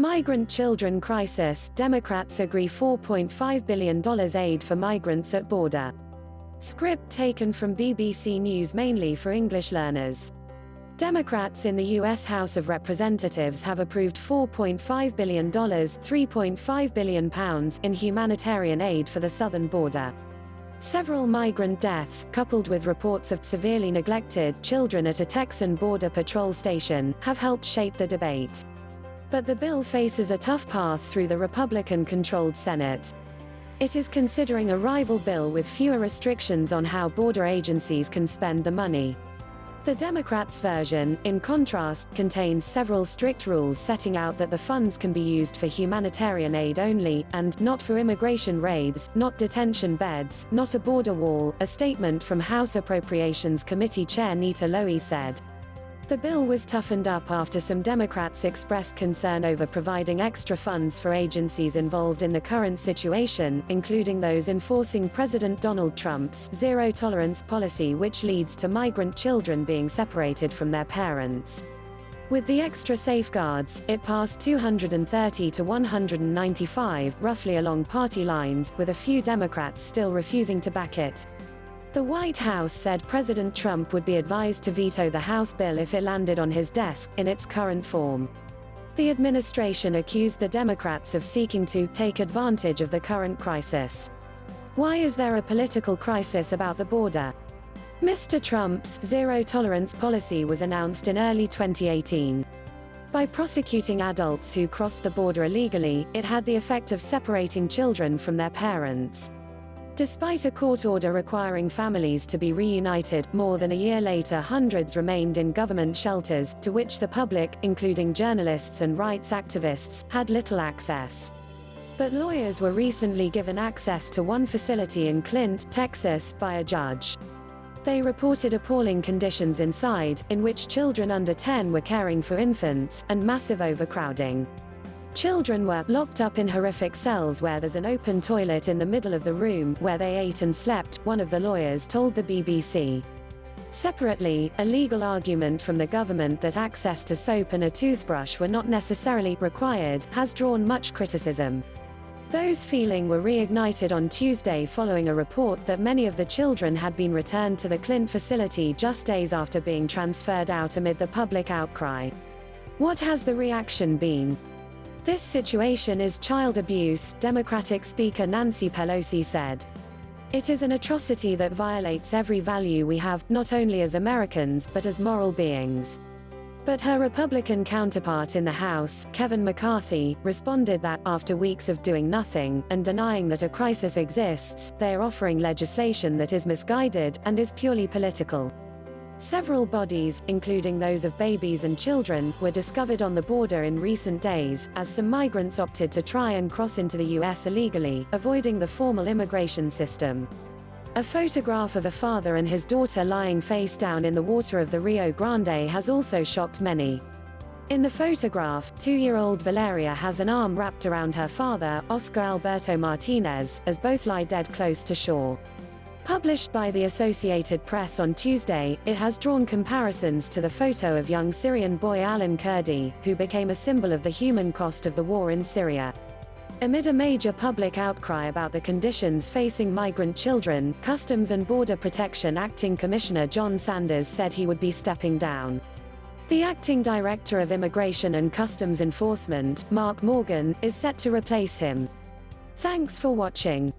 Migrant children crisis, Democrats agree $4.5 billion aid for migrants at border. Script taken from BBC News mainly for English learners. Democrats in the U.S. House of Representatives have approved $4.5 billion, £3.5 billion in humanitarian aid for the southern border. Several migrant deaths, coupled with reports of severely neglected children at a Texan border patrol station, have helped shape the debate. But the bill faces a tough path through the Republican-controlled Senate. It is considering a rival bill with fewer restrictions on how border agencies can spend the money. The Democrats' version, in contrast, contains several strict rules setting out that the funds can be used for humanitarian aid only, and not for immigration raids, not detention beds, not a border wall, a statement from House Appropriations Committee Chair Nita Lowey said. The bill was toughened up after some Democrats expressed concern over providing extra funds for agencies involved in the current situation, including those enforcing President Donald Trump's zero-tolerance policy, which leads to migrant children being separated from their parents. With the extra safeguards, it passed 230 to 195, roughly along party lines, with a few Democrats still refusing to back it. The White House said President Trump would be advised to veto the House bill if it landed on his desk, in its current form. The administration accused the Democrats of seeking to take advantage of the current crisis. Why is there a political crisis about the border? Mr. Trump's zero-tolerance policy was announced in early 2018. By prosecuting adults who crossed the border illegally, it had the effect of separating children from their parents. Despite a court order requiring families to be reunited, more than a year later hundreds remained in government shelters, to which the public, including journalists and rights activists, had little access. But lawyers were recently given access to one facility in Clint, Texas, by a judge. They reported appalling conditions inside, in which children under 10 were caring for infants, and massive overcrowding. Children were locked up in horrific cells where there's an open toilet in the middle of the room, where they ate and slept, one of the lawyers told the BBC. Separately, a legal argument from the government that access to soap and a toothbrush were not necessarily required has drawn much criticism. Those feelings were reignited on Tuesday following a report that many of the children had been returned to the Clint facility just days after being transferred out amid the public outcry. What has the reaction been? This situation is child abuse, Democratic Speaker Nancy Pelosi said. It is an atrocity that violates every value we have, not only as Americans but as moral beings. But her Republican counterpart in the House, Kevin McCarthy, responded that, after weeks of doing nothing, and denying that a crisis exists, they are offering legislation that is misguided, and is purely political. Several bodies, including those of babies and children, were discovered on the border in recent days, as some migrants opted to try and cross into the U.S. illegally, avoiding the formal immigration system. A photograph of a father and his daughter lying face down in the water of the Rio Grande has also shocked many. In the photograph, 2-year-old Valeria has an arm wrapped around her father, Oscar Alberto Martinez, as both lie dead close to shore. Published by the Associated Press on Tuesday, it has drawn comparisons to the photo of young Syrian boy Alan Kurdi, who became a symbol of the human cost of the war in Syria. Amid a major public outcry about the conditions facing migrant children, Customs and Border Protection Acting Commissioner John Sanders said he would be stepping down. The Acting Director of Immigration and Customs Enforcement, Mark Morgan, is set to replace him. Thanks for watching.